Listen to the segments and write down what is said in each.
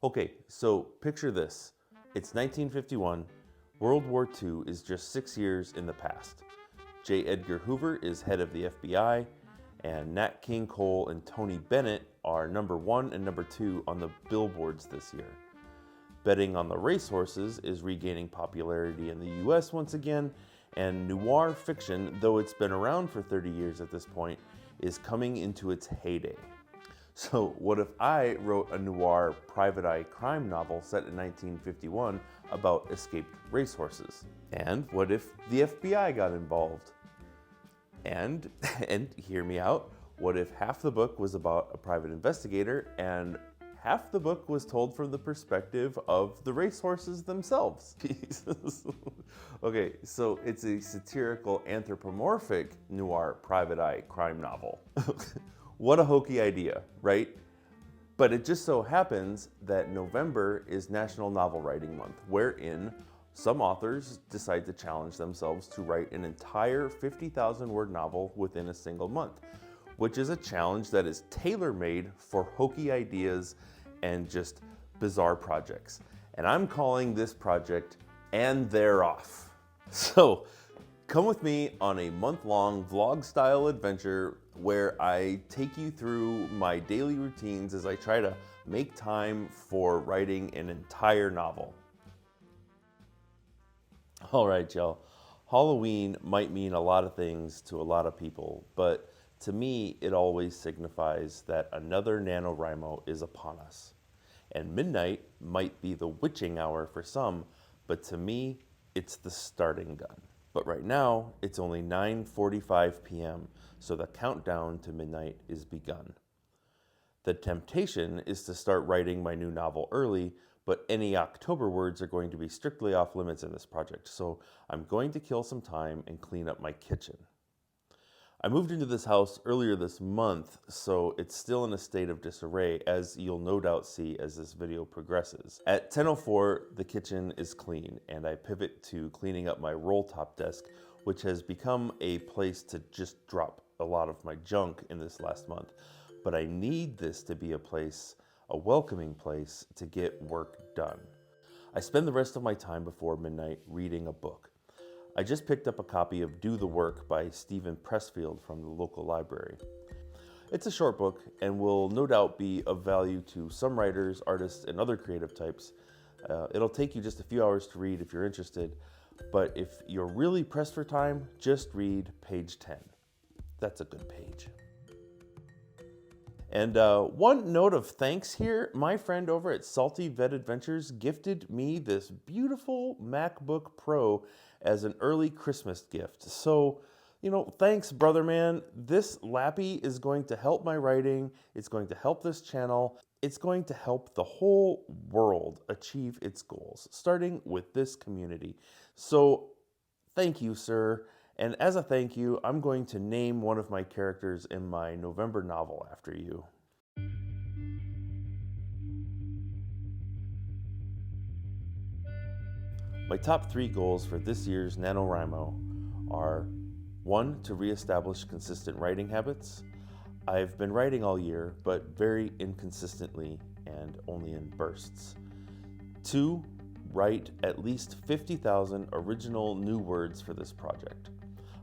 Okay, so picture this. It's 1951. World War II is just 6 years in the past. J. Edgar Hoover is head of the FBI, and Nat King Cole and Tony Bennett are number 1 and number 2 on the billboards this year. Betting on the racehorses is regaining popularity in the US once again, and noir fiction, though it's been around for 30 years at this point, is coming into its heyday. So what if I wrote a noir private eye crime novel set in 1951 about escaped racehorses? And what if the FBI got involved? And hear me out, what if half the book was about a private investigator and half the book was told from the perspective of the racehorses themselves? Okay, so it's a satirical anthropomorphic noir private eye crime novel. What a hokey idea, right? But it just so happens that November is National Novel Writing Month, wherein some authors decide to challenge themselves to write an entire 50,000 word novel within a single month, which is a challenge that is tailor-made for hokey ideas and just bizarre projects. And I'm calling this project And They're Off. So come with me on a month-long vlog-style adventure where I take you through my daily routines as I try to make time for writing an entire novel. All right, y'all. Halloween might mean a lot of things to a lot of people, but to me, it always signifies that another NaNoWriMo is upon us. And midnight might be the witching hour for some, but to me, it's the starting gun. But right now, it's only 9:45 p.m., so the countdown to midnight is begun. The temptation is to start writing my new novel early, but any October words are going to be strictly off limits in this project, so I'm going to kill some time and clean up my kitchen. I moved into this house earlier this month, so it's still in a state of disarray, as you'll no doubt see as this video progresses. At 10:04, the kitchen is clean, and I pivot to cleaning up my roll-top desk, which has become a place to just drop a lot of my junk in this last month. But I need this to be a welcoming place to get work done. I spend the rest of my time before midnight reading a book. I just picked up a copy of Do the Work by Stephen Pressfield from the local library. It's a short book and will no doubt be of value to some writers, artists, and other creative types. It'll take you just a few hours to read if you're interested, but if you're really pressed for time, just read page 10. That's a good page. And one note of thanks here, my friend over at Salty Vet Adventures gifted me this beautiful MacBook Pro as an early Christmas gift. So, thanks, brother man. This lappy is going to help my writing. It's going to help this channel. It's going to help the whole world achieve its goals, starting with this community. So, thank you, sir. And as a thank you, I'm going to name one of my characters in my November novel after you. My top 3 goals for this year's NaNoWriMo are 1. To reestablish consistent writing habits. I've been writing all year, but very inconsistently and only in bursts. 2. Write at least 50,000 original new words for this project.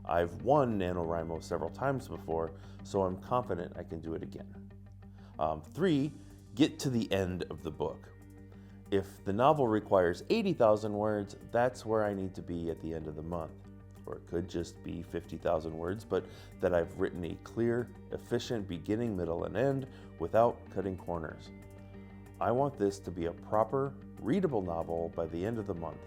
I've won NaNoWriMo several times before, so I'm confident I can do it again. 3. Get to the end of the book. If the novel requires 80,000 words, that's where I need to be at the end of the month. Or it could just be 50,000 words, but that I've written a clear, efficient beginning, middle, and end without cutting corners. I want this to be a proper, readable novel by the end of the month,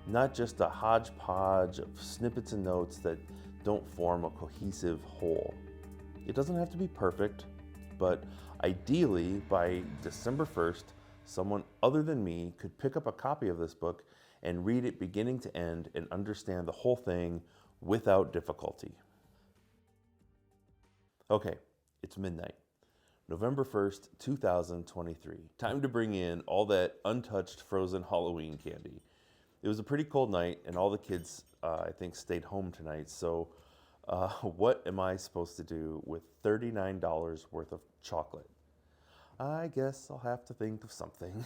not just a hodgepodge of snippets and notes that don't form a cohesive whole. It doesn't have to be perfect, but ideally by December 1st, someone other than me could pick up a copy of this book and read it beginning to end and understand the whole thing without difficulty. Okay, it's midnight. November 1st, 2023. Time to bring in all that untouched frozen Halloween candy. It was a pretty cold night and all the kids, I think, stayed home tonight. So what am I supposed to do with $39 worth of chocolate? I guess I'll have to think of something.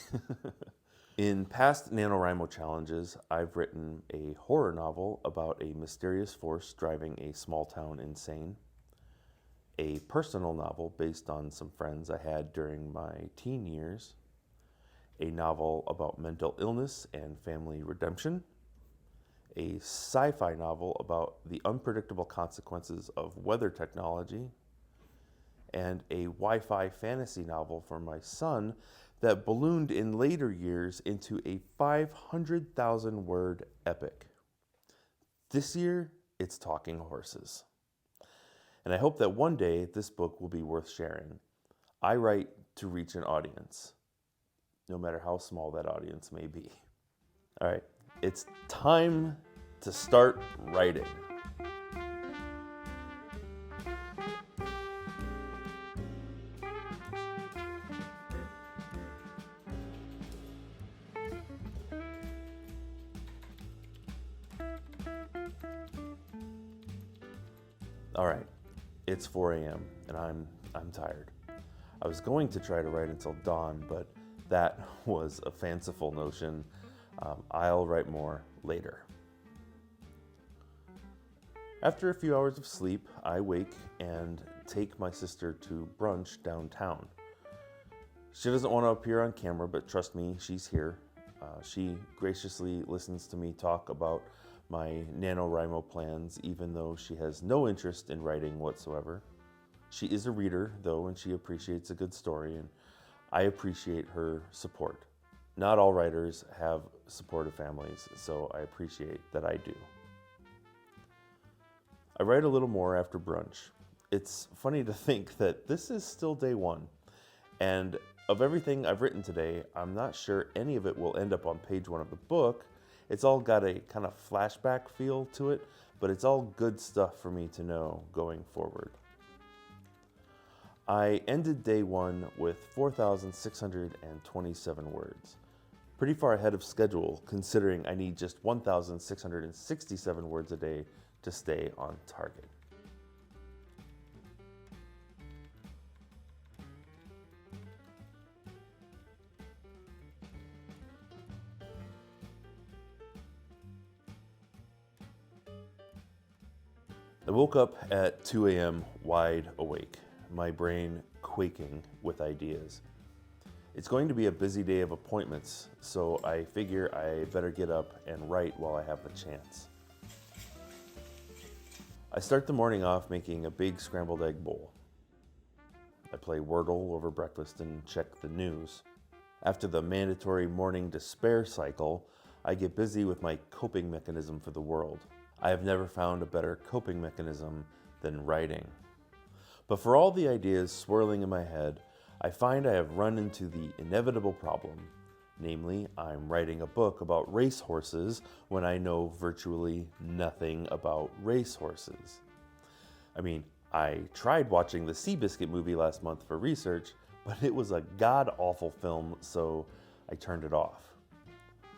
In past NaNoWriMo challenges, I've written a horror novel about a mysterious force driving a small town insane, a personal novel based on some friends I had during my teen years, a novel about mental illness and family redemption, a sci-fi novel about the unpredictable consequences of weather technology, and a Wi-Fi fantasy novel for my son that ballooned in later years into a 500,000 word epic. This year, it's talking horses. And I hope that one day this book will be worth sharing. I write to reach an audience, no matter how small that audience may be. All right, it's time to start writing. All right, it's 4 a.m. and I'm tired. I was going to try to write until dawn, but that was a fanciful notion. I'll write more later. After a few hours of sleep, I wake and take my sister to brunch downtown. She doesn't want to appear on camera, but trust me, she's here. She graciously listens to me talk about my NaNoWriMo plans, even though she has no interest in writing whatsoever. She is a reader, though, and she appreciates a good story, and I appreciate her support. Not all writers have supportive families, so I appreciate that I do. I write a little more after brunch. It's funny to think that this is still day one, and of everything I've written today, I'm not sure any of it will end up on page 1 of the book. It's all got a kind of flashback feel to it, but it's all good stuff for me to know going forward. I ended day 1 with 4,627 words. Pretty far ahead of schedule, considering I need just 1,667 words a day to stay on target. I woke up at 2 a.m. wide awake, my brain quaking with ideas. It's going to be a busy day of appointments, so I figure I better get up and write while I have the chance. I start the morning off making a big scrambled egg bowl. I play Wordle over breakfast and check the news. After the mandatory morning despair cycle, I get busy with my coping mechanism for the world. I have never found a better coping mechanism than writing. But for all the ideas swirling in my head, I find I have run into the inevitable problem. Namely, I'm writing a book about racehorses when I know virtually nothing about racehorses. I mean, I tried watching the Seabiscuit movie last month for research, but it was a god-awful film, so I turned it off.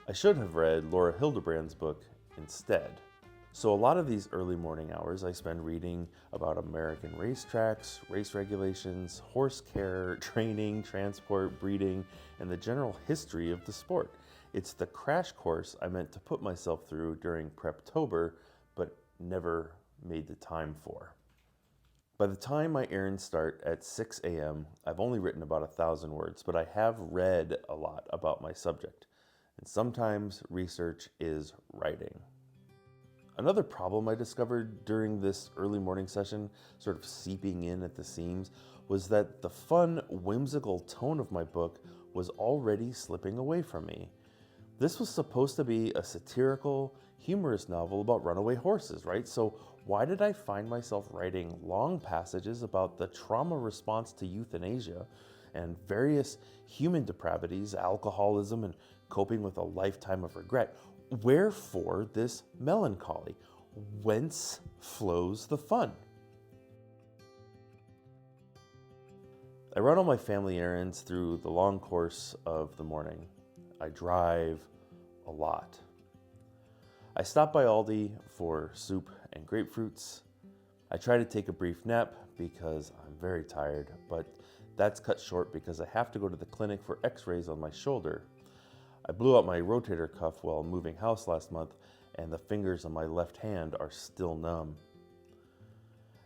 I should have read Laura Hildebrand's book instead. So a lot of these early morning hours I spend reading about American racetracks, race regulations, horse care, training, transport, breeding, and the general history of the sport. It's the crash course I meant to put myself through during Preptober, but never made the time for. By the time my errands start at 6 a.m., I've only written about 1,000 words, but I have read a lot about my subject. And sometimes research is writing. Another problem I discovered during this early morning session, sort of seeping in at the seams, was that the fun, whimsical tone of my book was already slipping away from me. This was supposed to be a satirical, humorous novel about runaway horses, right? So why did I find myself writing long passages about the trauma response to euthanasia and various human depravities, alcoholism, and coping with a lifetime of regret? Wherefore this melancholy? Whence flows the fun? I run all my family errands through the long course of the morning. I drive a lot. I stop by Aldi for soup and grapefruits. I try to take a brief nap because I'm very tired, but That's cut short because I have to go to the clinic for x-rays on my shoulder. I blew out my rotator cuff while moving house last month, and the fingers on my left hand are still numb.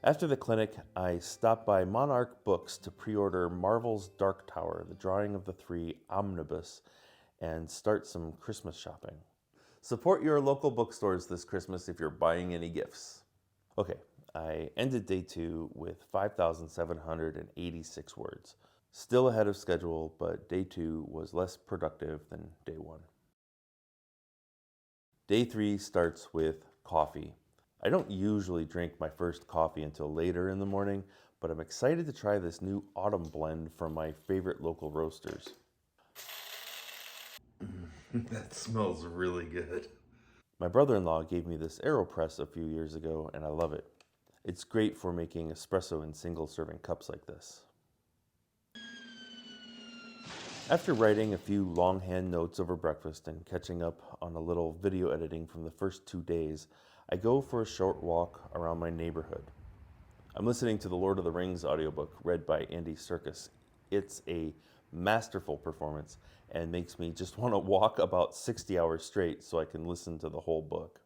After the clinic, I stopped by Monarch Books to pre-order Marvel's Dark Tower, the drawing of the three omnibus, and start some Christmas shopping. Support your local bookstores this Christmas if you're buying any gifts. Okay, I ended day 2 with 5,786 words. Still ahead of schedule, but day 2 was less productive than day 1. Day 3 starts with coffee. I don't usually drink my first coffee until later in the morning, but I'm excited to try this new autumn blend from my favorite local roasters. That smells really good. My brother-in-law gave me this AeroPress a few years ago, and I love it. It's great for making espresso in single-serving cups like this. After writing a few longhand notes over breakfast and catching up on a little video editing from the first 2 days, I go for a short walk around my neighborhood. I'm listening to the Lord of the Rings audiobook read by Andy Serkis. It's a masterful performance and makes me just want to walk about 60 hours straight so I can listen to the whole book.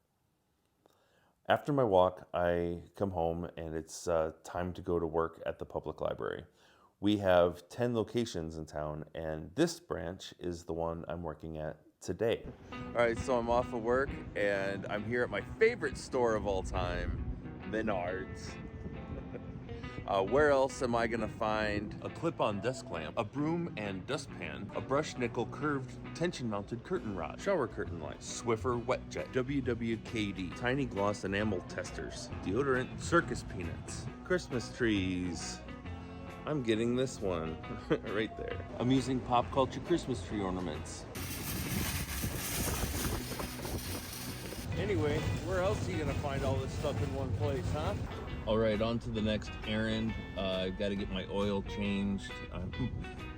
After my walk, I come home and it's time to go to work at the public library. We have 10 locations in town, and this branch is the one I'm working at today. All right, so I'm off of work and I'm here at my favorite store of all time, Menards. Where else am I gonna find a clip-on desk lamp, a broom and dustpan, a brush nickel curved tension-mounted curtain rod, shower curtain lights, Swiffer wet jet, WWKD, tiny gloss enamel testers, deodorant, circus peanuts, Christmas trees. I'm getting this one right there. I'm using pop culture Christmas tree ornaments. Anyway, where else are you gonna find all this stuff in one place, huh? All right, on to the next errand. I've got to get my oil changed. I'm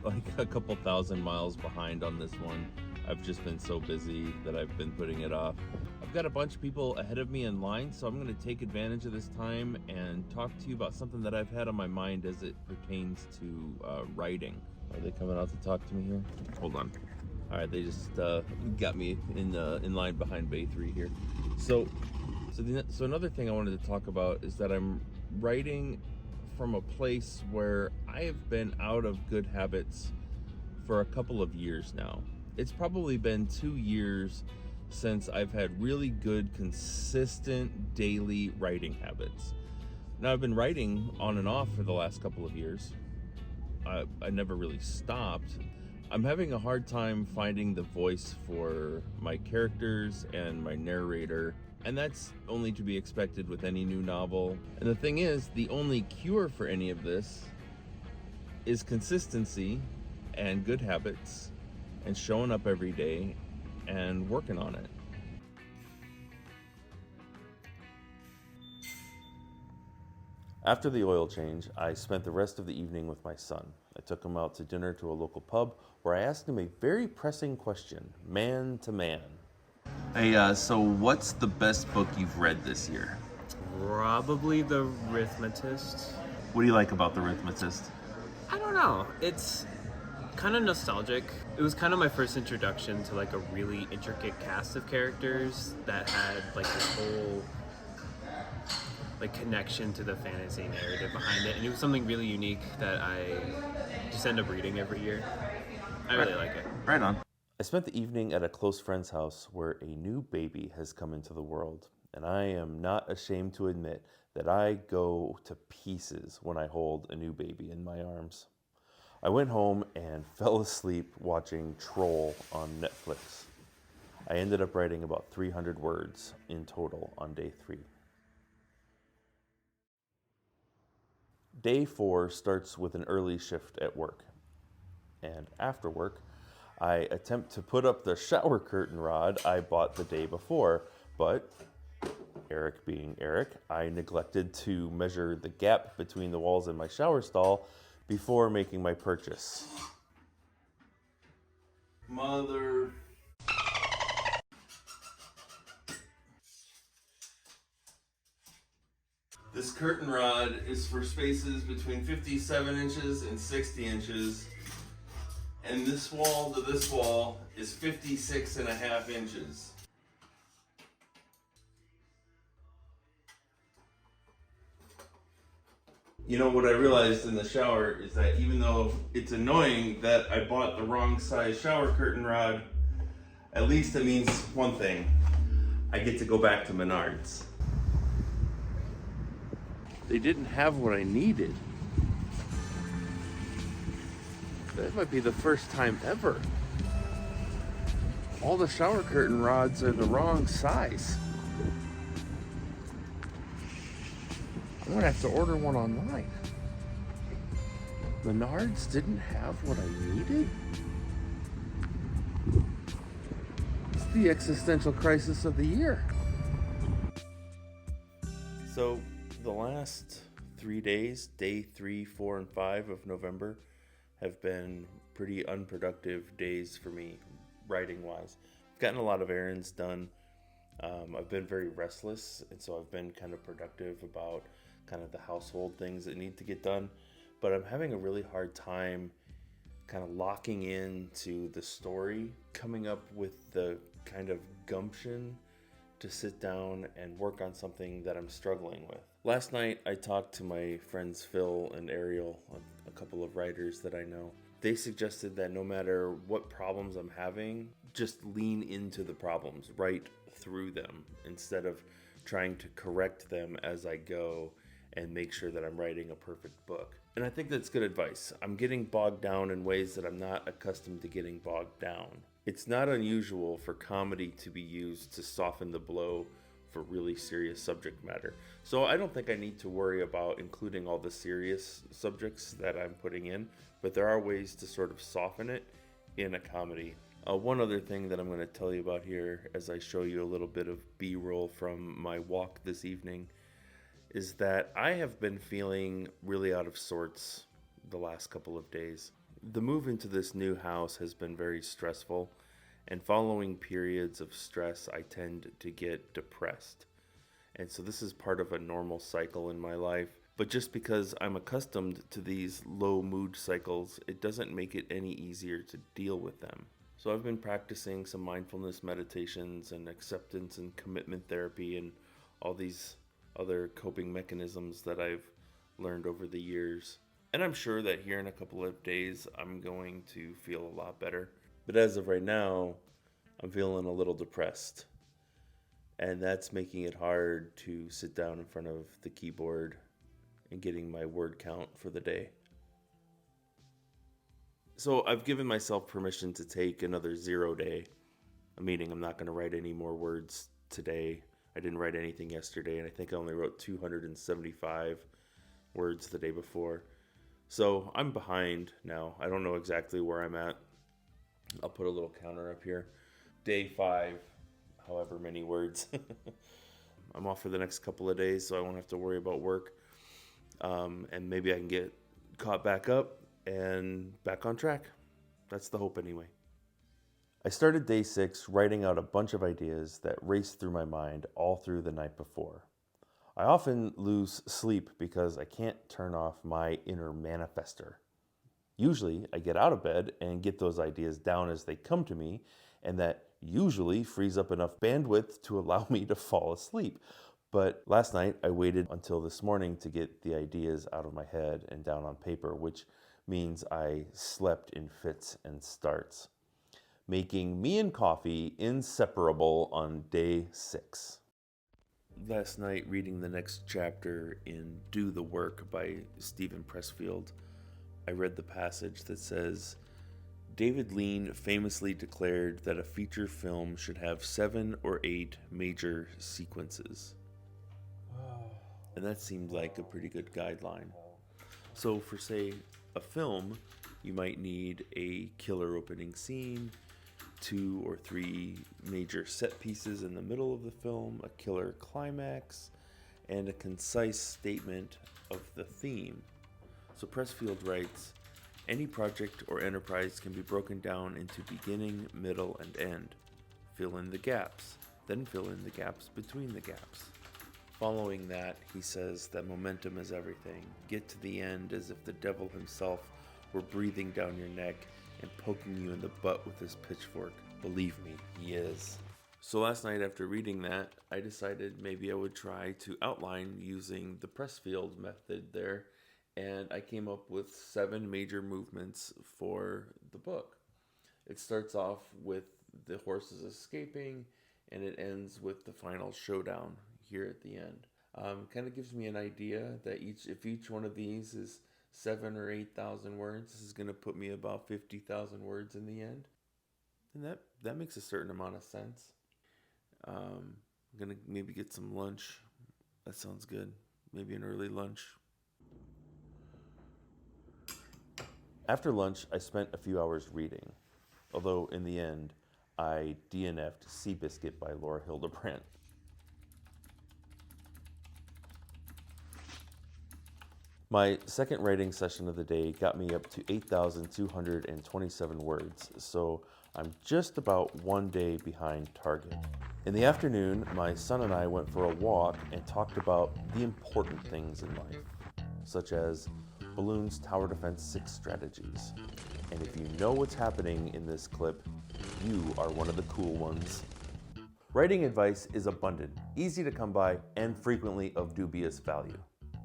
like a couple thousand miles behind on this one. I've just been so busy that I've been putting it off. I've got a bunch of people ahead of me in line, so I'm going to take advantage of this time and talk to you about something that I've had on my mind as it pertains to writing. Are they coming out to talk to me here? Hold on. All right, they just got me in line behind Bay 3 here. So another thing I wanted to talk about is that I'm writing from a place where I have been out of good habits for a couple of years now. It's probably been 2 years since I've had really good, consistent daily writing habits. Now, I've been writing on and off for the last couple of years. I never really stopped. I'm having a hard time finding the voice for my characters and my narrator, and that's only to be expected with any new novel. And the thing is, the only cure for any of this is consistency and good habits and showing up every day and working on it. After the oil change, I spent the rest of the evening with my son. I took him out to dinner to a local pub where I asked him a very pressing question, man to man. Hey, so what's the best book you've read this year? Probably The Rhythmatist. What do you like about The Rhythmatist? I don't know. It's kind of nostalgic. It was kind of my first introduction to like a really intricate cast of characters that had like this whole like connection to the fantasy narrative behind it, and it was something really unique that I just end up reading every year. I really like it. Right on. I spent the evening at a close friend's house where a new baby has come into the world, and I am not ashamed to admit that I go to pieces when I hold a new baby in my arms. I went home and fell asleep watching Troll on Netflix. I ended up writing about 300 words in total on day 3. Day 4 starts with an early shift at work. And after work, I attempt to put up the shower curtain rod I bought the day before, but Eric being Eric, I neglected to measure the gap between the walls in my shower stall before making my purchase. Mother... This curtain rod is for spaces between 57 inches and 60 inches. And this wall to this wall is 56.5 inches. You know what I realized in the shower is that even though it's annoying that I bought the wrong size shower curtain rod, at least it means one thing. I get to go back to Menards. They didn't have what I needed. That might be the first time ever. All the shower curtain rods are the wrong size. I'm gonna have to order one online. Menards didn't have what I needed? It's the existential crisis of the year. So, the last 3 days, day 3, 4, and 5 of November, have been pretty unproductive days for me, writing-wise. I've gotten a lot of errands done. I've been very restless, and so I've been kind of productive about kind of the household things that need to get done. But I'm having a really hard time kind of locking into the story, coming up with the kind of gumption to sit down and work on something that I'm struggling with. Last night, I talked to my friends Phil and Ariel, a couple of writers that I know. They suggested that no matter what problems I'm having, just lean into the problems, write through them, instead of trying to correct them as I go and make sure that I'm writing a perfect book. And I think that's good advice. I'm getting bogged down in ways that I'm not accustomed to getting bogged down. It's not unusual for comedy to be used to soften the blow for really serious subject matter. So I don't think I need to worry about including all the serious subjects that I'm putting in, but there are ways to sort of soften it in a comedy. One other thing that I'm going to tell you about here as I show you a little bit of B-roll from my walk this evening is that I have been feeling really out of sorts the last couple of days. The move into this new house has been very stressful, and following periods of stress, I tend to get depressed. And so this is part of a normal cycle in my life. But just because I'm accustomed to these low mood cycles, it doesn't make it any easier to deal with them. So I've been practicing some mindfulness meditations and acceptance and commitment therapy and all these other coping mechanisms that I've learned over the years. And I'm sure that here in a couple of days, I'm going to feel a lot better. But as of right now, I'm feeling a little depressed. And that's making it hard to sit down in front of the keyboard and getting my word count for the day. So I've given myself permission to take another 0 day, meaning I'm not going to write any more words today. I didn't write anything yesterday, and I think I only wrote 275 words the day before. So I'm behind now. I don't know exactly where I'm at. I'll put a little counter up here. Day 5, however many words. I'm off for the next couple of days, so I won't have to worry about work. And maybe I can get caught back up and back on track. That's the hope anyway. I started day 6 writing out a bunch of ideas that raced through my mind all through the night before. I often lose sleep because I can't turn off my inner manifester. Usually I get out of bed and get those ideas down as they come to me, and that usually frees up enough bandwidth to allow me to fall asleep. But last night I waited until this morning to get the ideas out of my head and down on paper, which means I slept in fits and starts, making me and coffee inseparable on day 6. Last night, reading the next chapter in Do the Work by Stephen Pressfield, I read the passage that says, David Lean famously declared that a feature film should have 7 or 8 major sequences. And that seemed like a pretty good guideline. So for, say, a film, you might need a killer opening scene, 2 or 3 major set pieces in the middle of the film, a killer climax, and a concise statement of the theme. So Pressfield writes, any project or enterprise can be broken down into beginning, middle, and end. Fill in the gaps, then fill in the gaps between the gaps. Following that, he says that momentum is everything. Get to the end as if the devil himself were breathing down your neck and poking you in the butt with his pitchfork. Believe me, he is. So last night after reading that, I decided maybe I would try to outline using the Pressfield method there, and I came up with 7 major movements for the book. It starts off with the horses escaping, and it ends with the final showdown here at the end. Kind of gives me an idea that if each one of these is 7 or 8,000 words, this is going to put me about 50,000 words in the end. And that makes a certain amount of sense. I'm going to maybe get some lunch. That sounds good. Maybe an early lunch. After lunch, I spent a few hours reading. Although in the end, I DNF'd Seabiscuit by Laura Hildebrandt. My second writing session of the day got me up to 8,227 words, so I'm just about one day behind target. In the afternoon, my son and I went for a walk and talked about the important things in life, such as Balloon's Tower Defense 6 strategies. And if you know what's happening in this clip, you are one of the cool ones. Writing advice is abundant, easy to come by, and frequently of dubious value.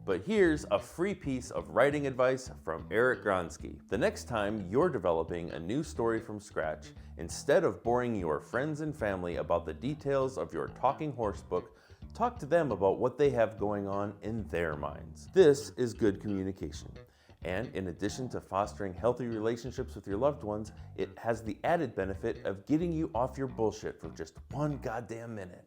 But here's a free piece of writing advice from Eric Gronsky. The next time you're developing a new story from scratch, instead of boring your friends and family about the details of your talking horse book, talk to them about what they have going on in their minds. This is good communication. And in addition to fostering healthy relationships with your loved ones, it has the added benefit of getting you off your bullshit for just one goddamn minute.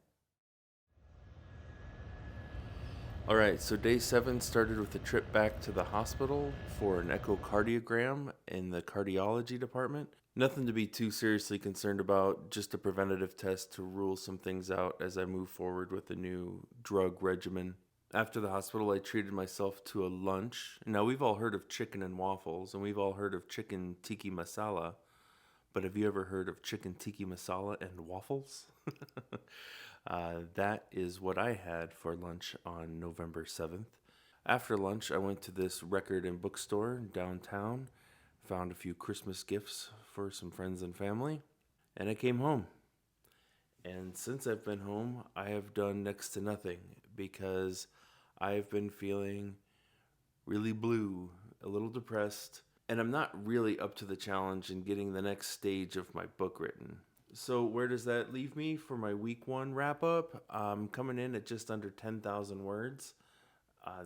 All right, so day 7 started with a trip back to the hospital for an echocardiogram in the cardiology department. Nothing to be too seriously concerned about, just a preventative test to rule some things out as I move forward with a new drug regimen. After the hospital, I treated myself to a lunch. Now, we've all heard of chicken and waffles, and we've all heard of chicken tikka masala, but have you ever heard of chicken tikka masala and waffles? That is what I had for lunch on November 7th. After lunch, I went to this record and bookstore downtown, found a few Christmas gifts for some friends and family, and I came home. And since I've been home, I have done next to nothing because I've been feeling really blue, a little depressed, and I'm not really up to the challenge in getting the next stage of my book written. So where does that leave me for my week 1 wrap up? I'm coming in at just under 10,000 words.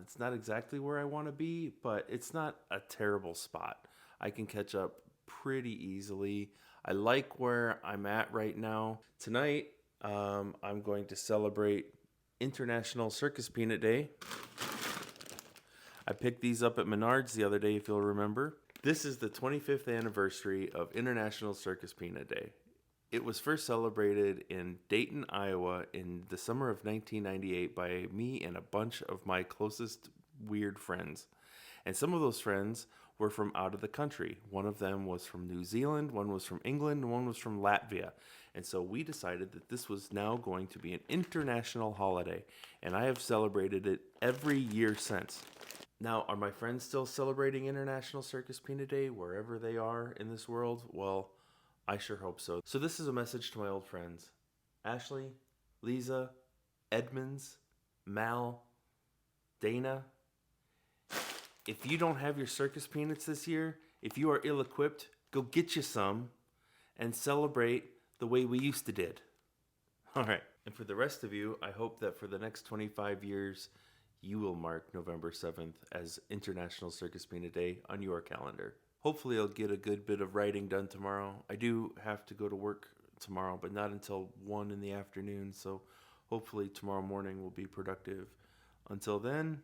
It's not exactly where I want to be, but it's not a terrible spot. I can catch up pretty easily. I like where I'm at right now. Tonight, I'm going to celebrate International Circus Peanut Day. I picked these up at Menards the other day, if you'll remember. This is the 25th anniversary of International Circus Peanut Day. It was first celebrated in Dayton, Iowa in the summer of 1998 by me and a bunch of my closest weird friends. And some of those friends were from out of the country. One of them was from New Zealand, one was from England, and one was from Latvia. And so we decided that this was now going to be an international holiday, and I have celebrated it every year since. Now, are my friends still celebrating International Circus Peanut Day wherever they are in this world? Well, I sure hope so. So this is a message to my old friends. Ashley, Lisa, Edmonds, Mal, Dana. If you don't have your circus peanuts this year, if you are ill-equipped, go get you some and celebrate the way we used to did. All right. And for the rest of you, I hope that for the next 25 years, you will mark November 7th as International Circus Peanut Day on your calendar. Hopefully I'll get a good bit of writing done tomorrow. I do have to go to work tomorrow, but not until 1 in the afternoon, so hopefully tomorrow morning will be productive. Until then,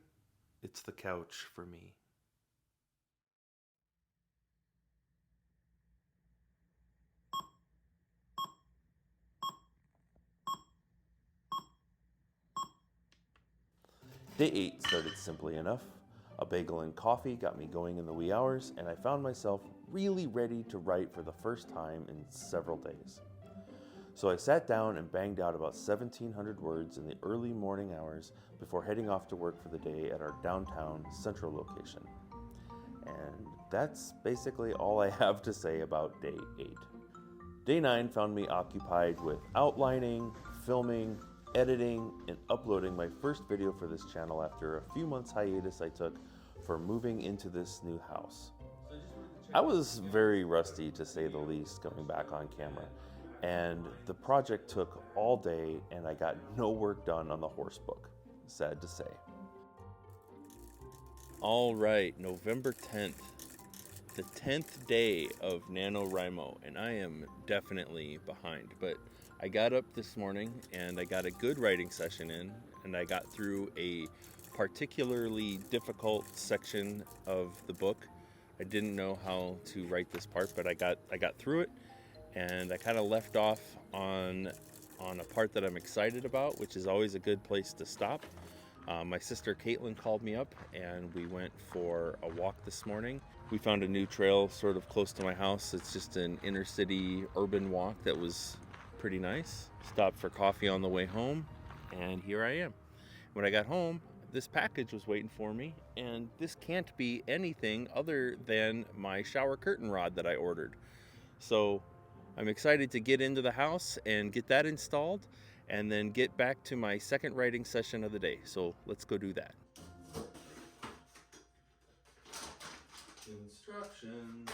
it's the couch for me. Day 8 started simply enough. A bagel and coffee got me going in the wee hours, and I found myself really ready to write for the first time in several days. So I sat down and banged out about 1,700 words in the early morning hours before heading off to work for the day at our downtown central location. And that's basically all I have to say about day 8. Day 9 found me occupied with outlining, filming, editing, and uploading my first video for this channel after a few months hiatus I took for moving into this new house. I was very rusty, to say the least, coming back on camera, and the project took all day and I got no work done on the horse book, sad to say. All right, November 10th, the 10th day of NaNoWriMo, and I am definitely behind, but I got up this morning and I got a good writing session in, and I got through a particularly difficult section of the book. I didn't know how to write this part, but I got through it, and I kind of left off on a part that I'm excited about, which is always a good place to stop. My sister Caitlin called me up and we went for a walk this morning. We found a new trail sort of close to my house. It's just an inner city urban walk that was pretty nice. Stopped for coffee on the way home, and here I am. When I got home, this package was waiting for me, and this can't be anything other than my shower curtain rod that I ordered. So I'm excited to get into the house and get that installed, and then get back to my second writing session of the day. So let's go do that. Instructions.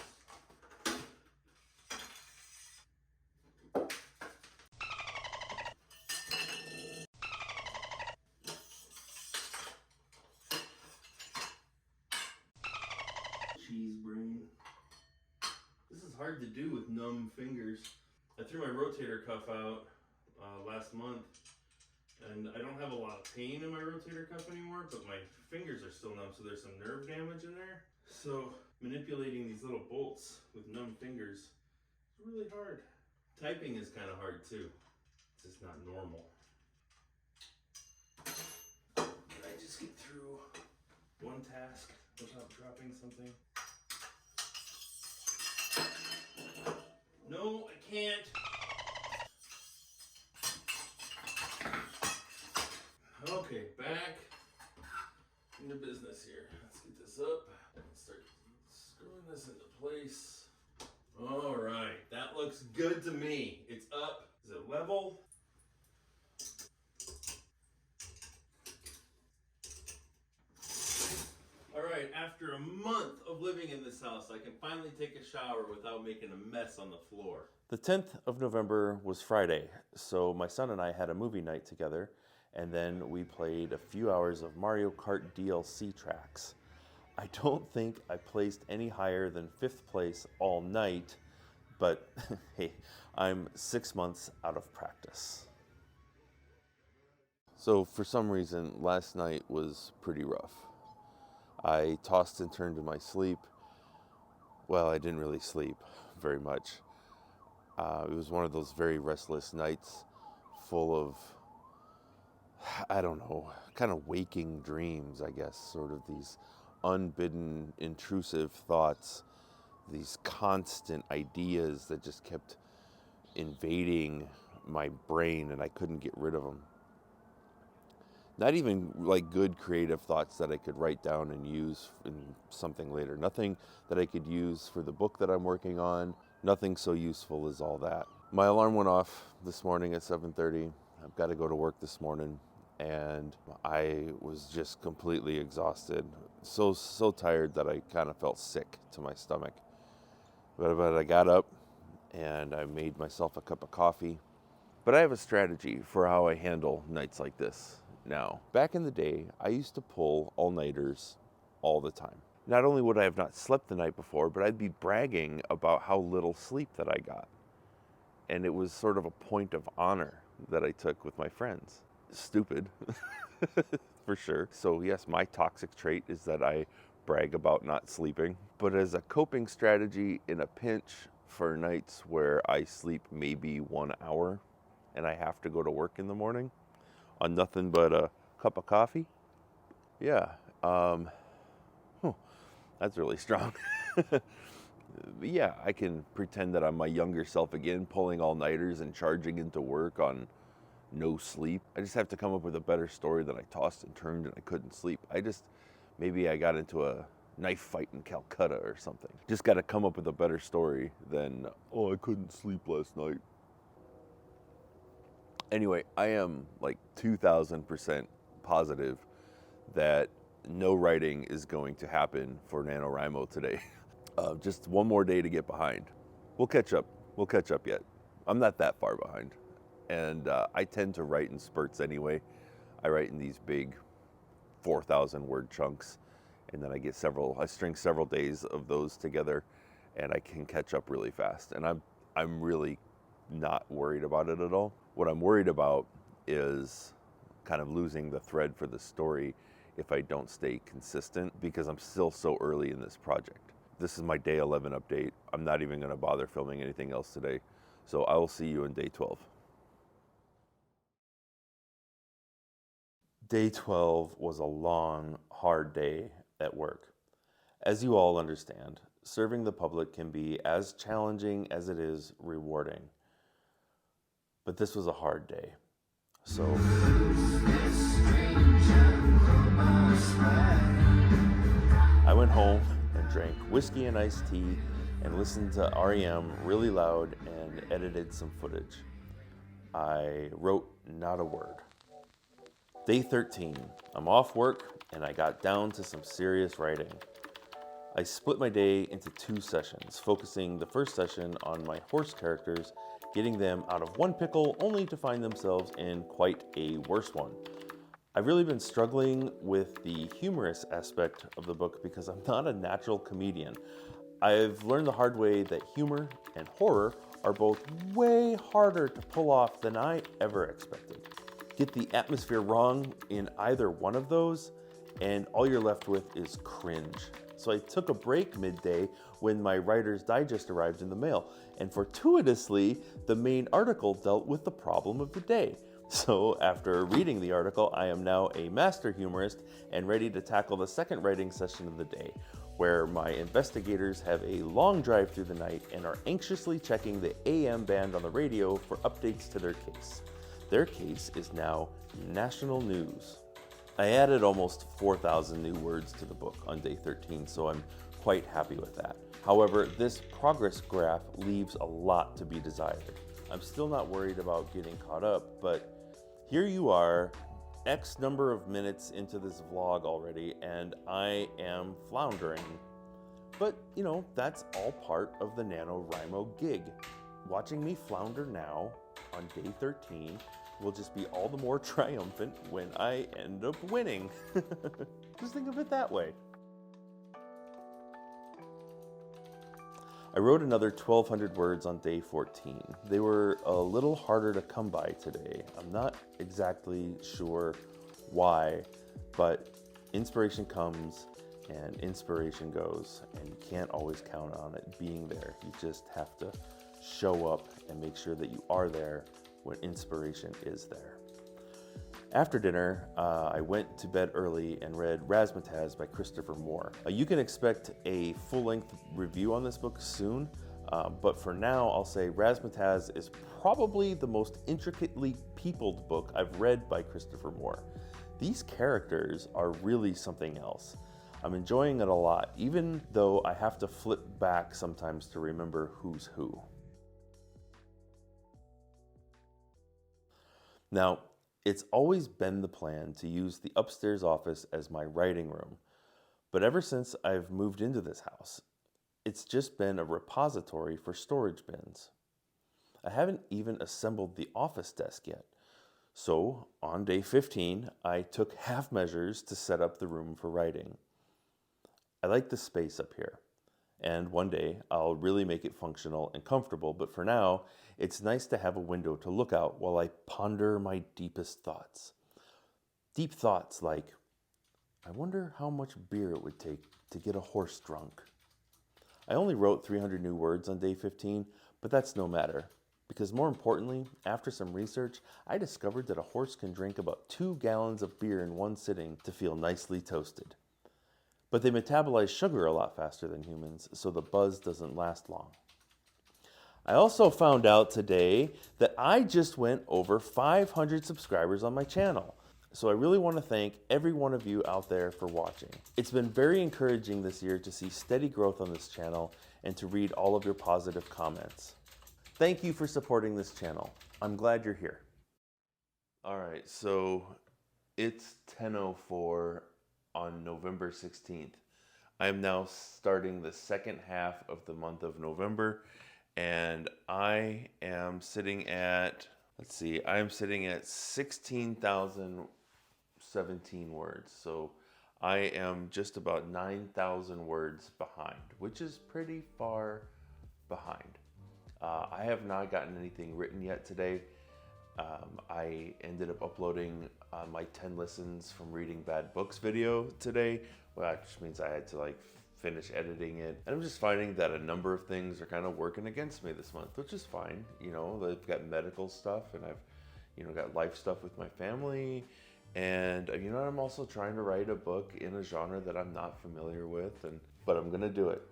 Cheese brain. This is hard to do with numb fingers. I threw my rotator cuff out last month, and I don't have a lot of pain in my rotator cuff anymore, but my fingers are still numb, so there's some nerve damage in there. So manipulating these little bolts with numb fingers is really hard. Typing is kind of hard too. It's just not normal. Can I just get through one task without dropping something? No, I can't. Okay, back into business here. Let's get this up. Start screwing this into place. All right, that looks good to me. It's up. Is it level? All right, after a month of living in this house, I can finally take a shower without making a mess on the floor. The 10th of November was Friday, so my son and I had a movie night together, and then we played a few hours of Mario Kart DLC tracks. I don't think I placed any higher than 5th place all night, but hey, I'm 6 months out of practice. So for some reason, last night was pretty rough. I tossed and turned in my sleep. Well, I didn't really sleep very much. It was one of those very restless nights full of, I don't know, kind of waking dreams, I guess, sort of these unbidden, intrusive thoughts, these constant ideas that just kept invading my brain and I couldn't get rid of them. Not even like good creative thoughts that I could write down and use in something later. Nothing that I could use for the book that I'm working on. Nothing so useful as all that. My alarm went off this morning at 7:30. I've got to go to work this morning, and I was just completely exhausted. So tired that I kind of felt sick to my stomach. But I got up and I made myself a cup of coffee. But I have a strategy for how I handle nights like this now. Back in the day, I used to pull all-nighters all the time. Not only would I have not slept the night before, but I'd be bragging about how little sleep that I got. And it was sort of a point of honor that I took with my friends. Stupid, for sure. So yes, my toxic trait is that I brag about not sleeping. But as a coping strategy in a pinch for nights where I sleep maybe 1 hour and I have to go to work in the morning on nothing but a cup of coffee, yeah, that's really strong. Yeah, I can pretend that I'm my younger self again, pulling all-nighters and charging into work on no sleep. I just have to come up with a better story than I tossed and turned and I couldn't sleep. Maybe I got into a knife fight in Calcutta or something. Just got to come up with a better story than, oh, I couldn't sleep last night. Anyway, I am like 2,000% positive that no writing is going to happen for NaNoWriMo today. Just one more day to get behind. We'll catch up. We'll catch up yet. I'm not that far behind. And I tend to write in spurts anyway. I write in these big 4,000 word chunks, and then I string several days of those together, and I can catch up really fast. And I'm really not worried about it at all. What I'm worried about is kind of losing the thread for the story if I don't stay consistent, because I'm still so early in this project. This is my day 11 update. I'm not even going to bother filming anything else today. So I will see you in day 12. Day 12 was a long, hard day at work. As you all understand, serving the public can be as challenging as it is rewarding. But this was a hard day. So I went home and drank whiskey and iced tea and listened to REM really loud and edited some footage. I wrote not a word. Day 13, I'm off work and I got down to some serious writing. I split my day into 2 sessions, focusing the first session on my horse characters, getting them out of one pickle only to find themselves in quite a worse one. I've really been struggling with the humorous aspect of the book because I'm not a natural comedian. I've learned the hard way that humor and horror are both way harder to pull off than I ever expected. Get the atmosphere wrong in either one of those, and all you're left with is cringe. So I took a break midday when my Writer's Digest arrived in the mail, and fortuitously, the main article dealt with the problem of the day. So after reading the article, I am now a master humorist and ready to tackle the second writing session of the day, where my investigators have a long drive through the night and are anxiously checking the AM band on the radio for updates to their case. Their case is now national news. I added almost 4,000 new words to the book on day 13, so I'm quite happy with that. However, this progress graph leaves a lot to be desired. I'm still not worried about getting caught up, but here you are, X number of minutes into this vlog already, and I am floundering. But, that's all part of the NaNoWriMo gig. Watching me flounder now on day 13 will just be all the more triumphant when I end up winning. Just think of it that way. I wrote another 1,200 words on day 14. They were a little harder to come by today. I'm not exactly sure why, but inspiration comes and inspiration goes, and you can't always count on it being there. You just have to show up and make sure that you are there when inspiration is there. After dinner, I went to bed early and read Razzmatazz by Christopher Moore. You can expect a full-length review on this book soon, but for now, I'll say Razzmatazz is probably the most intricately peopled book I've read by Christopher Moore. These characters are really something else. I'm enjoying it a lot, even though I have to flip back sometimes to remember who's who. Now, it's always been the plan to use the upstairs office as my writing room, but ever since I've moved into this house, it's just been a repository for storage bins. I haven't even assembled the office desk yet, so on day 15, I took half measures to set up the room for writing. I like the space up here, and one day I'll really make it functional and comfortable, but for now, it's nice to have a window to look out while I ponder my deepest thoughts. Deep thoughts like, I wonder how much beer it would take to get a horse drunk. I only wrote 300 new words on day 15, but that's no matter, because more importantly, after some research, I discovered that a horse can drink about 2 gallons of beer in one sitting to feel nicely toasted. but they metabolize sugar a lot faster than humans, so the buzz doesn't last long. I also found out today that I just went over 500 subscribers on my channel. So I really want to thank every one of you out there for watching. It's been very encouraging this year to see steady growth on this channel and to read all of your positive comments. Thank you for supporting this channel. I'm glad you're here. All right, so it's 10:04 on November 16th. I am now starting the second half of the month of November, and I am sitting at, I am sitting at 16,017 words. So I am just about 9,000 words behind, which is pretty far behind. I have not gotten anything written yet today. I ended up uploading my 10 lessons from reading bad books video today, which means I had to finish editing it. And I'm just finding that a number of things are kind of working against me this month, which is fine. You know, I've got medical stuff and I've, got life stuff with my family. And, I'm also trying to write a book in a genre that I'm not familiar with, but I'm gonna do it.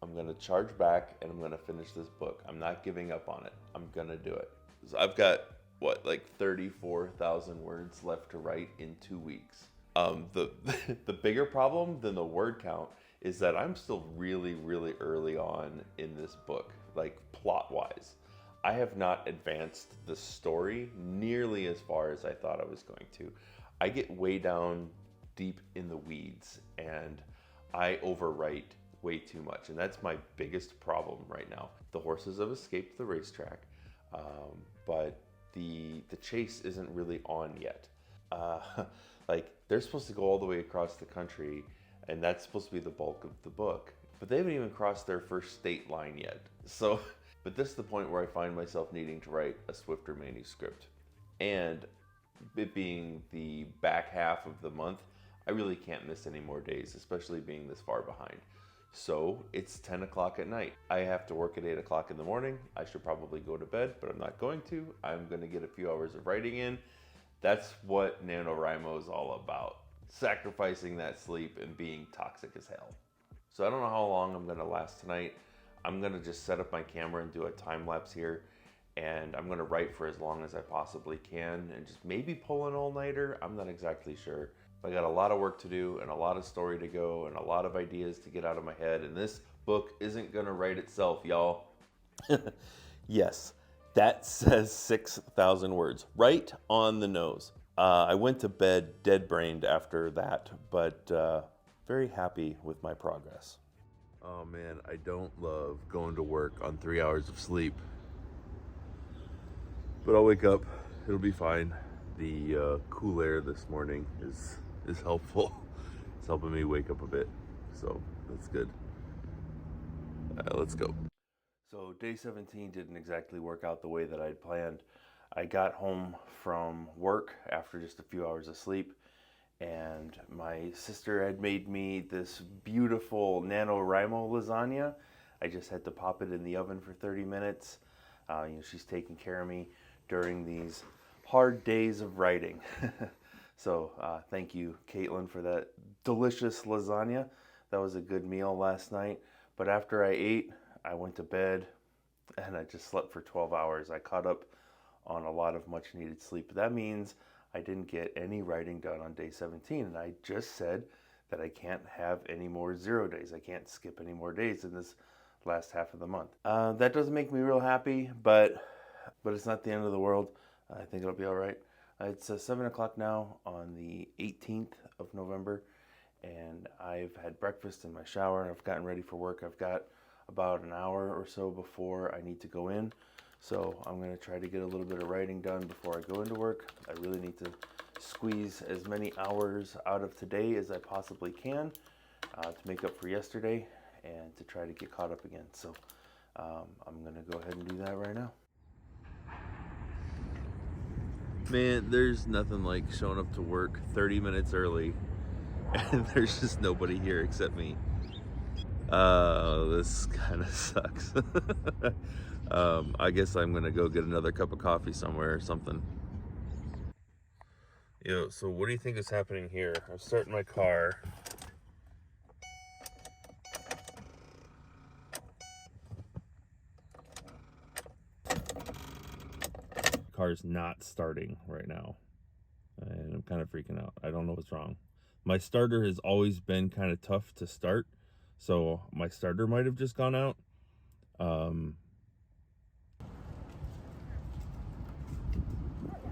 I'm gonna charge back and I'm gonna finish this book. I'm not giving up on it. I'm gonna do it. So I've got, 34,000 words left to write in 2 weeks. The bigger problem than the word count is that I'm still really, really early on in this book, plot-wise. I have not advanced the story nearly as far as I thought I was going to. I get way down deep in the weeds and I overwrite way too much, and that's my biggest problem right now. The horses have escaped the racetrack, but the chase isn't really on yet. They're supposed to go all the way across the country, and that's supposed to be the bulk of the book, but they haven't even crossed their first state line yet. So, but this is the point where I find myself needing to write a swifter manuscript. And it being the back half of the month, I really can't miss any more days, especially being this far behind. So it's 10 o'clock at night. I have to work at 8 o'clock in the morning. I should probably go to bed, but I'm not going to. I'm going to get a few hours of writing in. That's what NaNoWriMo is all about. Sacrificing that sleep and being toxic as hell. So I don't know how long I'm going to last tonight. I'm going to just set up my camera and do a time lapse here. And I'm going to write for as long as I possibly can and just maybe pull an all-nighter. I'm not exactly sure. I got a lot of work to do and a lot of story to go and a lot of ideas to get out of my head. And this book isn't going to write itself, y'all. Yes, that says 6,000 words, right on the nose. I went to bed dead-brained after that, but very happy with my progress. Oh man, I don't love going to work on 3 hours of sleep. But I'll wake up, it'll be fine. The cool air this morning is helpful. It's helping me wake up a bit, so that's good. Let's go. So day 17 didn't exactly work out the way that I'd planned. I got home from work after just a few hours of sleep, and my sister had made me this beautiful NaNoWriMo lasagna. I just had to pop it in the oven for 30 minutes. She's taking care of me during these hard days of writing. So thank you, Caitlin, for that delicious lasagna. That was a good meal last night. But after I ate, I went to bed and I just slept for 12 hours. I caught up on a lot of much needed sleep. That means I didn't get any writing done on day 17. And I just said that I can't have any more 0 days. I can't skip any more days in this last half of the month. That doesn't make me real happy, but it's not the end of the world. I think it'll be all right. It's 7 o'clock now on the 18th of November, and I've had breakfast in my shower and I've gotten ready for work. I've got about an hour or so before I need to go in, so I'm going to try to get a little bit of writing done before I go into work. I really need to squeeze as many hours out of today as I possibly can to make up for yesterday and to try to get caught up again. So I'm going to go ahead and do that right now. Man, there's nothing like showing up to work 30 minutes early and there's just nobody here except me. This kind of sucks. I guess I'm gonna go get another cup of coffee somewhere or something. Yo, so what do you think is happening here? I'm starting my car car's not starting right now, and I'm kind of freaking out. I don't know what's wrong. My starter has always been kind of tough to start, so my starter might have just gone out. All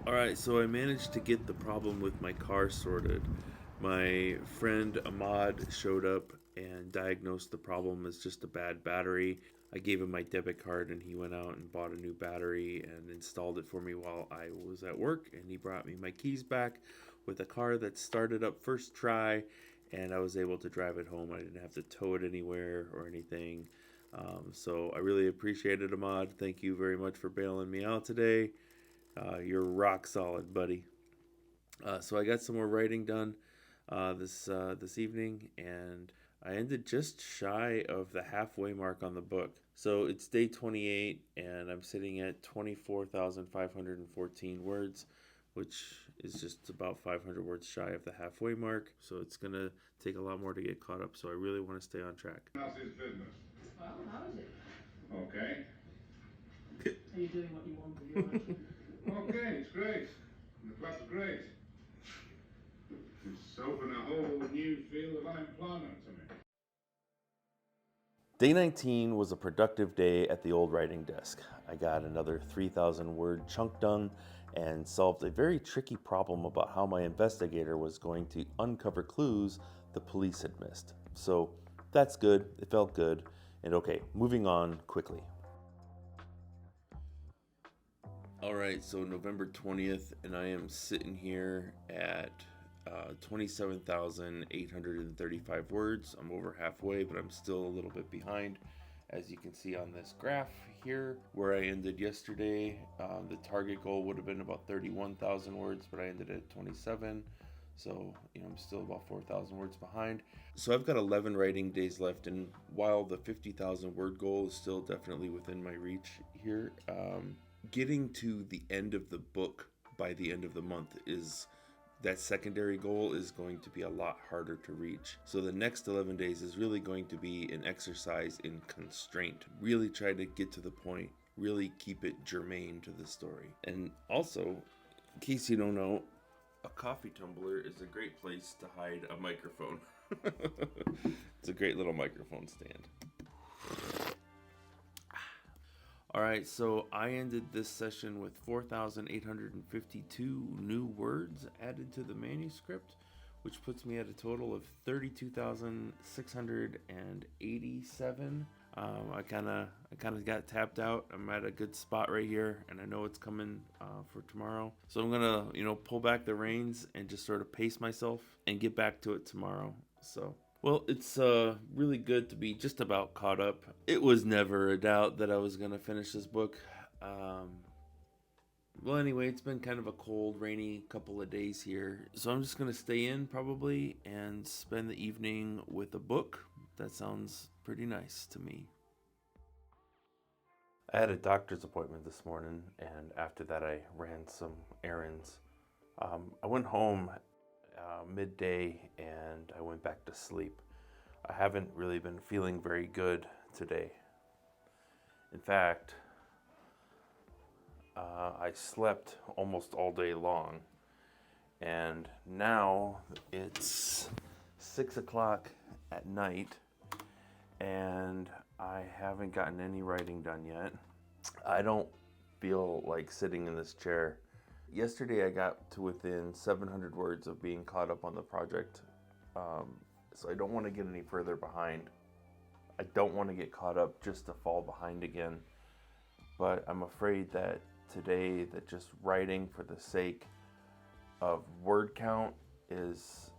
right, so I managed to get the problem with my car sorted. My friend Ahmad showed up and diagnosed the problem as just a bad battery. I gave him my debit card and he went out and bought a new battery and installed it for me while I was at work. And he brought me my keys back with a car that started up first try, and I was able to drive it home. I didn't have to tow it anywhere or anything. So I really appreciate it, Ahmad. Thank you very much for bailing me out today. You're rock solid, buddy. So I got some more writing done this evening, and I ended just shy of the halfway mark on the book. So it's day 28, and I'm sitting at 24,514 words, which is just about 500 words shy of the halfway mark. So it's gonna take a lot more to get caught up. So I really want to stay on track. How's his business? Well, how is it? Okay. Are you doing what you want with your life? Okay, it's great. The class is great. It's opened a whole new field of unemployment to me. Day 19 was a productive day at the old writing desk. I got another 3,000 word chunk done and solved a very tricky problem about how my investigator was going to uncover clues the police had missed. So that's good, it felt good, and okay, moving on quickly. Alright, so November 20th, and I am sitting here at 27,835 words. I'm over halfway, but I'm still a little bit behind. As you can see on this graph here, where I ended yesterday, the target goal would have been about 31,000 words, but I ended at 27. So, I'm still about 4,000 words behind. So I've got 11 writing days left, and while the 50,000 word goal is still definitely within my reach here, getting to the end of the book by the end of the month that secondary goal is going to be a lot harder to reach. So the next 11 days is really going to be an exercise in constraint. Really try to get to the point, really keep it germane to the story. And also, in case you don't know, a coffee tumbler is a great place to hide a microphone. It's a great little microphone stand. Alright, so I ended this session with 4,852 new words added to the manuscript, which puts me at a total of 32,687. I kind of got tapped out. I'm at a good spot right here, and I know it's coming for tomorrow. So I'm gonna, pull back the reins and just sort of pace myself and get back to it tomorrow. So. Well, it's really good to be just about caught up. It was never a doubt that I was going to finish this book. Well, anyway, it's been kind of a cold, rainy couple of days here. So I'm just going to stay in probably and spend the evening with a book. That sounds pretty nice to me. I had a doctor's appointment this morning, and after that I ran some errands. I went home midday and I went back to sleep. I haven't really been feeling very good today. In fact, I slept almost all day long, and now it's 6 o'clock at night and I haven't gotten any writing done yet. I don't feel like sitting in this chair. Yesterday I got to within 700 words of being caught up on the project, so I don't want to get any further behind. I don't want to get caught up just to fall behind again, but I'm afraid that today that just writing for the sake of word count is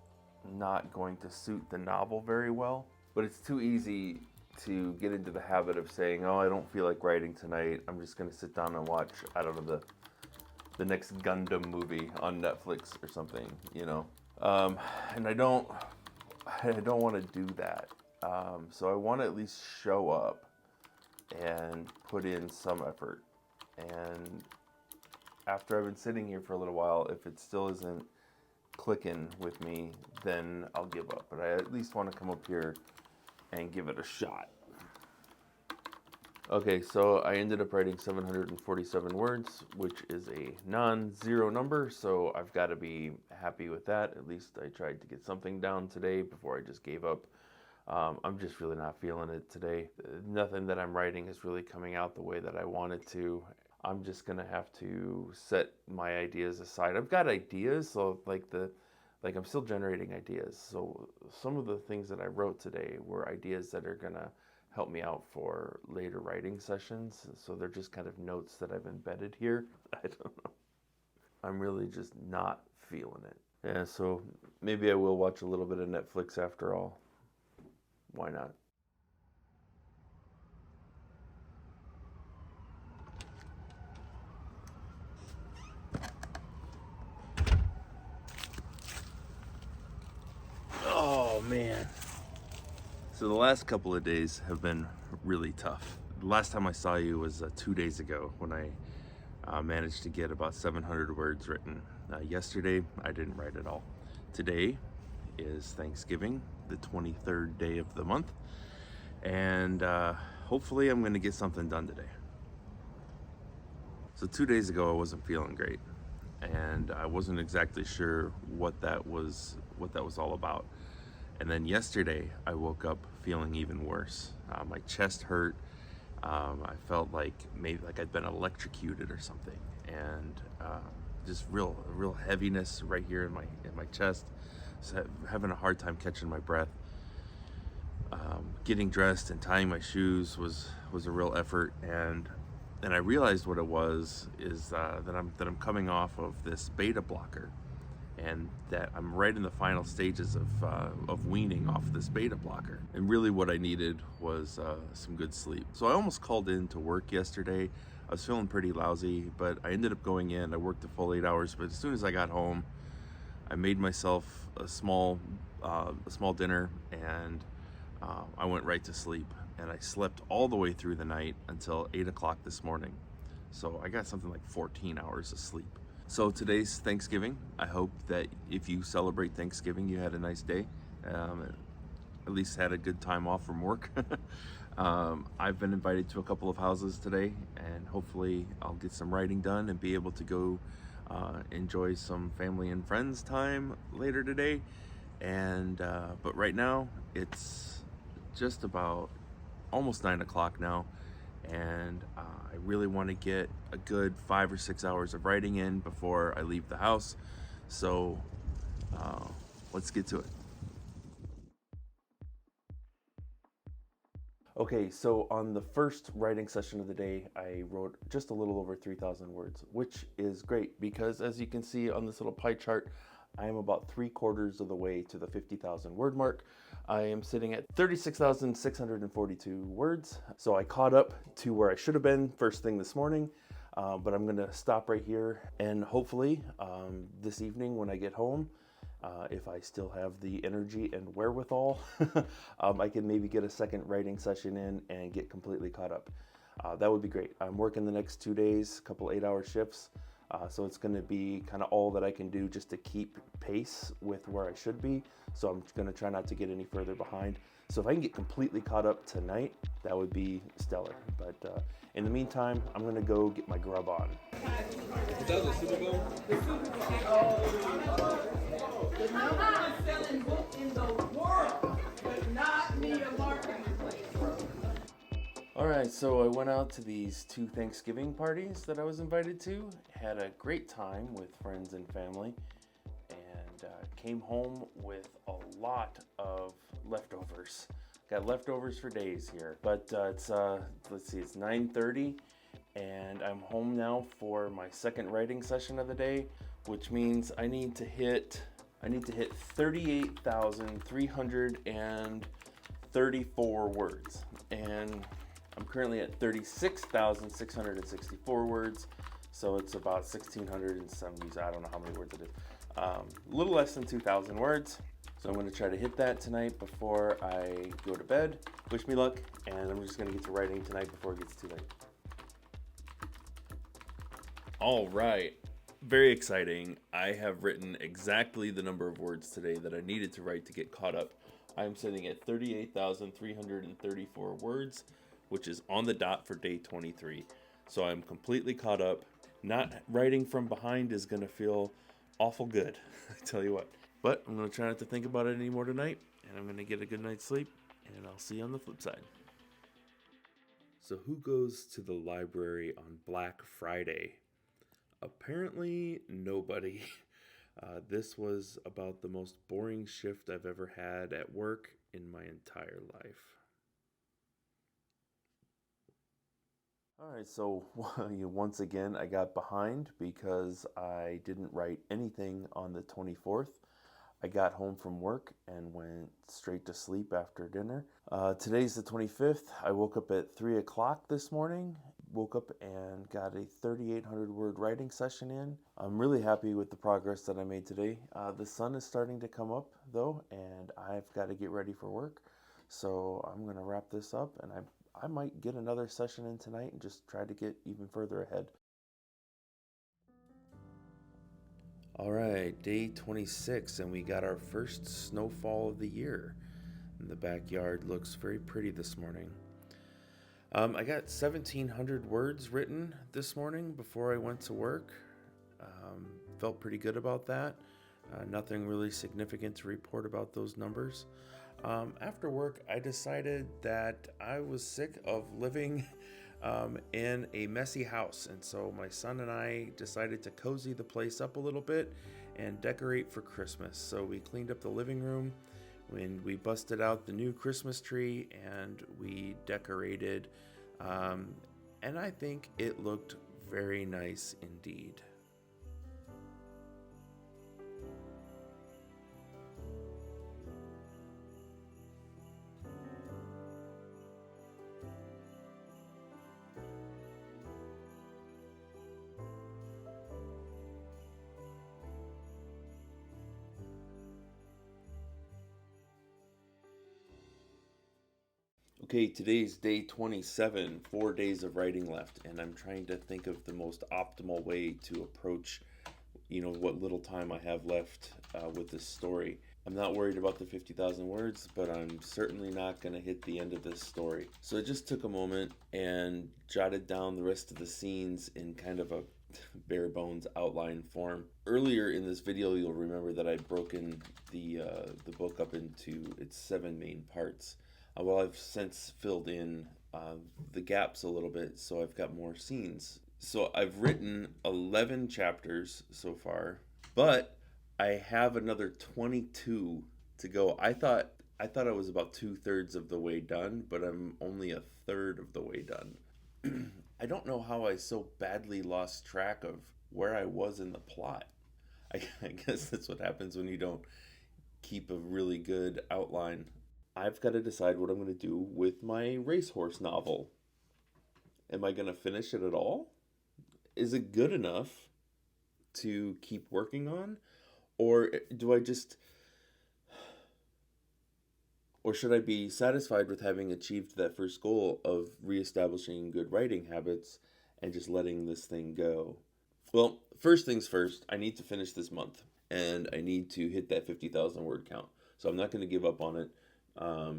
not going to suit the novel very well. But it's too easy to get into the habit of saying, oh, I don't feel like writing tonight. I'm just going to sit down and watch, I don't know, the next Gundam movie on Netflix or something, and I don't want to do that. So I want to at least show up and put in some effort. And after I've been sitting here for a little while, if it still isn't clicking with me, then I'll give up. But I at least want to come up here and give it a shot. Okay, so I ended up writing 747 words, which is a non-zero number, so I've got to be happy with that. At least I tried to get something down today before I just gave up. I'm just really not feeling it today. Nothing that I'm writing is really coming out the way that I want it to. I'm just gonna have to set my ideas aside. I've got ideas, so like I'm still generating ideas. So some of the things that I wrote today were ideas that are gonna help me out for later writing sessions. So they're just kind of notes that I've embedded here. I don't know. I'm really just not feeling it. Yeah, so maybe I will watch a little bit of Netflix after all. Why not? Oh man. So the last couple of days have been really tough. The last time I saw you was 2 days ago when I managed to get about 700 words written. Yesterday, I didn't write at all. Today is Thanksgiving, the 23rd day of the month, and hopefully I'm going to get something done today. So 2 days ago, I wasn't feeling great, and I wasn't exactly sure what that was all about. And then yesterday, I woke up feeling even worse. My chest hurt. I felt like maybe like I'd been electrocuted or something, and just real heaviness right here in my chest. So having a hard time catching my breath. Getting dressed and tying my shoes was a real effort, and I realized what it was is that I'm coming off of this beta blocker, and that I'm right in the final stages of weaning off this beta blocker. And really what I needed was some good sleep. So I almost called in to work yesterday. I was feeling pretty lousy, but I ended up going in. I worked a full 8 hours, but as soon as I got home, I made myself a small dinner, and I went right to sleep. And I slept all the way through the night until 8 o'clock this morning. So I got something like 14 hours of sleep. So today's Thanksgiving. I hope that if you celebrate Thanksgiving, you had a nice day. At least had a good time off from work. I've been invited to a couple of houses today, and hopefully I'll get some writing done and be able to go enjoy some family and friends time later today. And but right now it's just about almost 9 o'clock now, and I really want to get a good 5 or 6 hours of writing in before I leave the house. So let's get to it. Okay, so on the first writing session of the day, I wrote just a little over 3,000 words, which is great because, as you can see on this little pie chart, I am about 3/4 of the way to the 50,000 word mark. I am sitting at 36,642 words. So I caught up to where I should have been first thing this morning, but I'm gonna stop right here, and hopefully this evening when I get home, if I still have the energy and wherewithal, I can maybe get a second writing session in and get completely caught up. That would be great. I'm working the next 2 days, a couple 8-hour shifts. So it's going to be kind of all that I can do just to keep pace with where I should be. So I'm going to try not to get any further behind. So if I can get completely caught up tonight, that would be stellar. But in the meantime, I'm going to go get my grub on. That was a Super Bowl? The number one selling book in the world, but not media marketing. All right, so I went out to these 2 Thanksgiving parties that I was invited to. Had a great time with friends and family, and came home with a lot of leftovers. Got leftovers for days here, but it's let's see, it's 9:30, and I'm home now for my second writing session of the day, which means I need to hit 38,334 words, and I'm currently at 36,664 words, so it's about 1,670. I don't know how many words it is. A little less than 2,000 words. So I'm going to try to hit that tonight before I go to bed. Wish me luck, and I'm just going to get to writing tonight before it gets too late. All right. Very exciting. I have written exactly the number of words today that I needed to write to get caught up. I'm sitting at 38,334 words, which is on the dot for day 23. So I'm completely caught up. Not writing from behind is going to feel awful good, I tell you what. But I'm going to try not to think about it anymore tonight, and I'm going to get a good night's sleep, and I'll see you on the flip side. So who goes to the library on Black Friday? Apparently nobody. This was about the most boring shift I've ever had at work in my entire life. All right, so once again, I got behind because I didn't write anything on the 24th. I got home from work and went straight to sleep after dinner. Today's the 25th. I woke up at 3 o'clock this morning. Woke up and got a 3,800 word writing session in. I'm really happy with the progress that I made today. The sun is starting to come up though, and I've got to get ready for work. So I'm gonna wrap this up, and I might get another session in tonight and just try to get even further ahead. All right, day 26, and we got our first snowfall of the year. And the backyard looks very pretty this morning. I got 1,700 words written this morning before I went to work. Felt pretty good about that. Nothing really significant to report about those numbers. After work, I decided that I was sick of living in a messy house, and so my son and I decided to cozy the place up a little bit and decorate for Christmas. So we cleaned up the living room, when we busted out the new Christmas tree, and we decorated, and I think it looked very nice indeed. Okay, today's day 27, 4 days of writing left, and I'm trying to think of the most optimal way to approach, what little time I have left with this story. I'm not worried about the 50,000 words, but I'm certainly not going to hit the end of this story. So I just took a moment and jotted down the rest of the scenes in kind of a bare bones outline form. Earlier in this video, you'll remember that I'd broken the book up into its 7 main parts. Well, I've since filled in the gaps a little bit, so I've got more scenes. So I've written 11 chapters so far, but I have another 22 to go. I thought I was about 2/3 of the way done, but I'm only 1/3 of the way done. I don't know how I so badly lost track of where I was in the plot. I guess that's what happens when you don't keep a really good outline. I've got to decide what I'm going to do with my racehorse novel. Am I going to finish it at all? Is it good enough to keep working on? Or should I be satisfied with having achieved that first goal of reestablishing good writing habits and just letting this thing go? Well, first things first, I need to finish this month, and I need to hit that 50,000 word count. So I'm not going to give up on it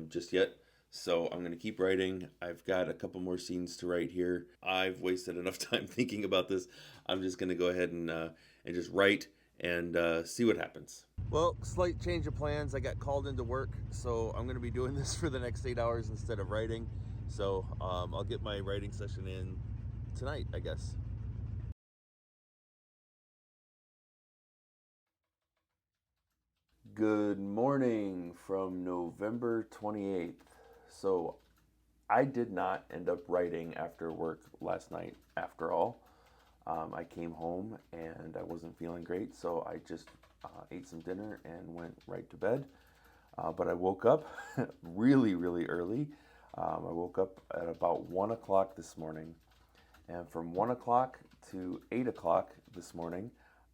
just yet. So I'm going to keep writing. I've got a couple more scenes to write here. I've wasted enough time thinking about this. I'm just going to go ahead and just write and see what happens. Well, slight change of plans. I got called into work, so I'm going to be doing this for the next 8 hours instead of writing. So I'll get my writing session in tonight, I guess. Good morning from November 28th. So I did not end up writing after work last night after all. I came home and I wasn't feeling great, so I just ate some dinner and went right to bed. But I woke up really, really early. I woke up at about 1 o'clock this morning. And from 1 o'clock to 8 o'clock this morning,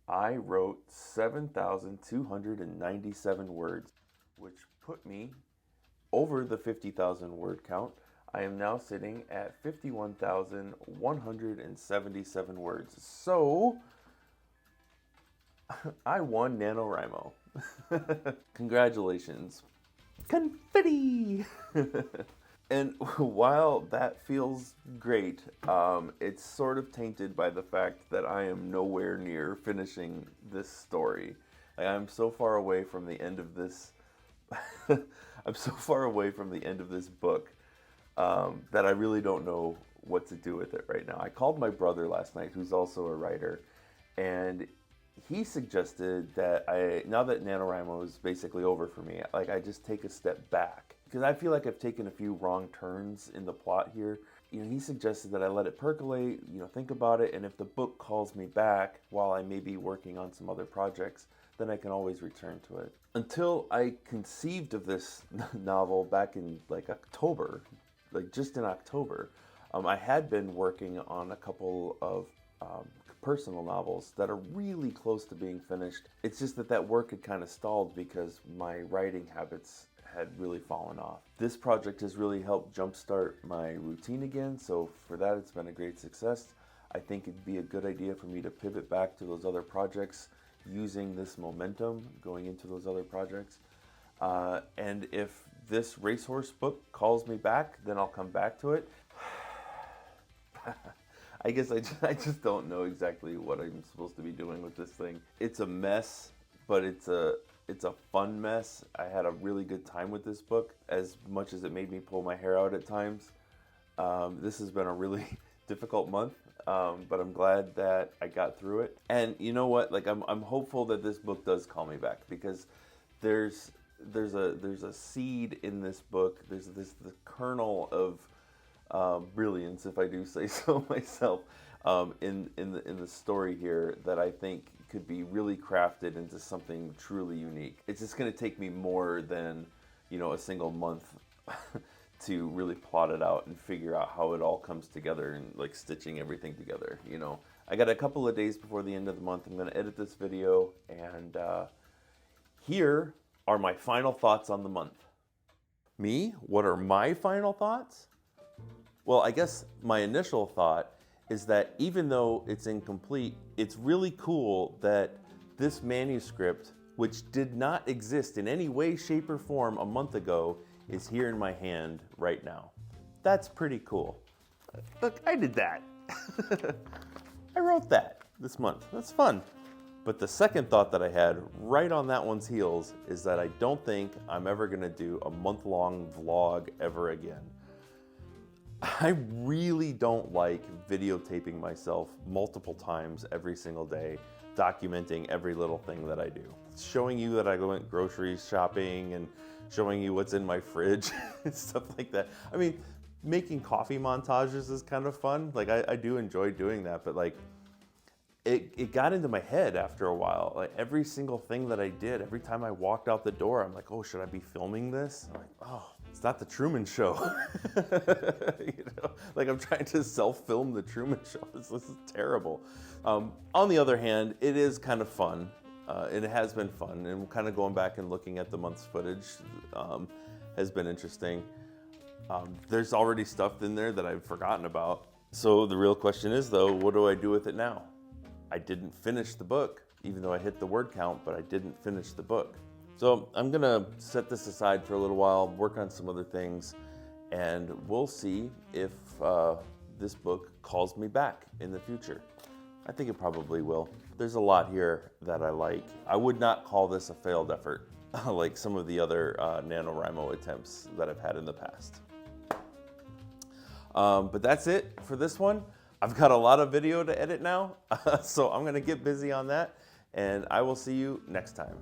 I wrote 7,297 words, which put me over the 50,000 word count. I am now sitting at 51,177 words. So I won NaNoWriMo. Congratulations. Confetti! And while that feels great, it's sort of tainted by the fact that I am nowhere near finishing this story. Like, I'm so far away from the end of this. I'm so far away from the end of this book that I really don't know what to do with it right now. I called my brother last night, who's also a writer, and he suggested that now that NaNoWriMo is basically over for me, like I just take a step back. Because I feel like I've taken a few wrong turns in the plot here. You know, he suggested that I let it percolate, you know, think about it, and if the book calls me back while I may be working on some other projects, then I can always return to it. Until I conceived of this novel back in like October, like just in October, I had been working on a couple of personal novels that are really close to being finished. It's just that work had kind of stalled because my writing habits had really fallen off. This project has really helped jumpstart my routine again, so for that it's been a great success. I think it'd be a good idea for me to pivot back to those other projects using this momentum going into those other projects. And if this racehorse book calls me back, then I'll come back to it. I guess I just don't know exactly what I'm supposed to be doing with this thing. It's a mess, but it's a fun mess. I had a really good time with this book, as much as it made me pull my hair out at times. This has been a really difficult month, but I'm glad that I got through it. And you know what? Like I'm hopeful that this book does call me back, because there's a seed in this book. There's the kernel of brilliance, if I do say so myself, in the story here that I think could be really crafted into something truly unique. It's just going to take me more than, you know, a single month to really plot it out and figure out how it all comes together and like stitching everything together. You know, I got a couple of days before the end of the month. I'm going to edit this video, and here are my final thoughts on the month. Me? What are my final thoughts? Well, I guess my initial thought is that even though it's incomplete, it's really cool that this manuscript, which did not exist in any way, shape, or form a month ago, is here in my hand right now. That's pretty cool. Look, I did that. I wrote that this month. That's fun. But the second thought that I had right on that one's heels is that I don't think I'm ever gonna do a month-long vlog ever again. I really don't like videotaping myself multiple times every single day, documenting every little thing that I do. Showing you that I went grocery shopping and showing you what's in my fridge and stuff like that. I mean, making coffee montages is kind of fun. Like I do enjoy doing that, but like it got into my head after a while. Like every single thing that I did, every time I walked out the door, I'm like, oh, should I be filming this? I'm like, oh, it's not the Truman Show. You know, like I'm trying to self-film the Truman Show. This is terrible. On the other hand, it is kind of fun. It has been fun, and kind of going back and looking at the month's footage has been interesting. There's already stuff in there that I've forgotten about. So the real question is, though, what do I do with it now? I didn't finish the book, even though I hit the word count, but I didn't finish the book. So I'm gonna set this aside for a little while, work on some other things, and we'll see if this book calls me back in the future. I think it probably will. There's a lot here that I like. I would not call this a failed effort, like some of the other NaNoWriMo attempts that I've had in the past. But that's it for this one. I've got a lot of video to edit now, so I'm gonna get busy on that, and I will see you next time.